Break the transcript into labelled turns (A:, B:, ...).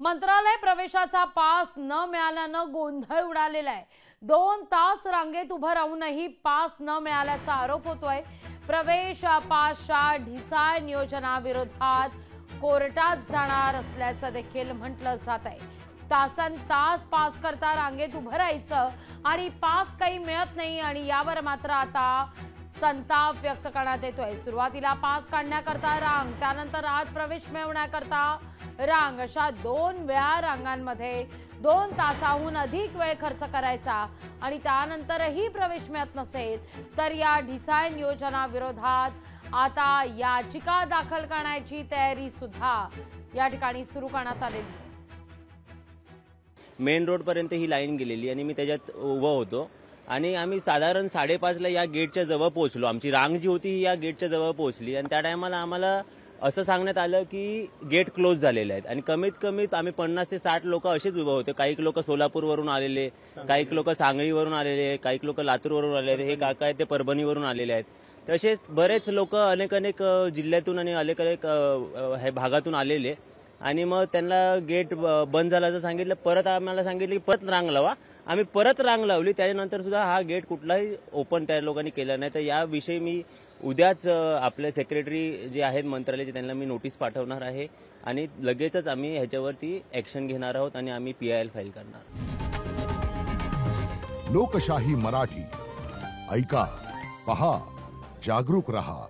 A: मंत्रालय प्रवेशाचा पास न मिळाल्यानं गोंधळ उडालेला आहे। 2 तास रांगेत उभं राहूनही पास न मिळाल्याचा आरोप होतोय। प्रवेश पासच्या ढिसाळ नियोजनाविरोधात कोर्टात जाणार असल्याचं देखील म्हटलं जात आहे। तासनतास पास करता रांगेत उभं राहायचं आणि पास काही मिळत नाही आणि यावर मात्र आता संताप व्यक्त करण्यात येतोय। सुरुवातीला पास काढण्याकरता रांग, त्यानंतर आत प्रवेश मिळवण्याकरता रांग, अशा 2 वेळा रांगांमध्ये 2 तासाहून अधिक वेळ खर्च करायचा आणि त्यानंतरही प्रवेश मिळत नसेल तर या ढिसाळ नियोजनाविरोधात आता याचिका दाखल करण्याची तयारी सुद्धा या ठिकाणी सुरू करण्यात आलेली आहे।
B: मेन रोड पर्यंत ही लाईन गेलेली आणि मी त्याच्यात उभा होतो आणि आम्ही साधारण 5:30 ला या गेटच्या जवळ पोहोचलो। आमची रांग जी होती ही या गेटच्या जवळ पोहोचली आणि त्या टायमाला आम्हाला असं सांगण्यात आलं की गेट क्लोज झालेले आहेत आणि कमीत कमी आम्ही 50 ते 60 लोक असेच उभे होते। काही लोक सोलापूरवरून आलेले, काही लोक सांगलीवरून आलेले, काही लोक लातूरवरून आलेले, हे काका आहेत ते परभणीवरून आलेले आहेत। तसेच बरेच लोक अनेक जिल्ह्यातून आणि अनेक भागातून आलेले आणि मग त्यांना गेट बंद झाल्याचं सांगितलं। परत आम्हाला सांगितलं की परत रांग लावा। आम्ही परत रांग लावली, त्यानंतर सुद्धा हा गेट कुठलाही ओपन त्या लोकांनी केला नाही। तर याविषयी मी उद्याच आपले सेक्रेटरी जे आहेत मंत्रालयाचे त्यांना मी नोटीस पाठवणार आहे आणि लगेचच आम्ही ह्याच्यावरती ऍक्शन घेणार आहोत आणि आम्ही PIL फाईल करणार।
C: लोकशाही मराठी ऐका, पहा, जागरूक रहा।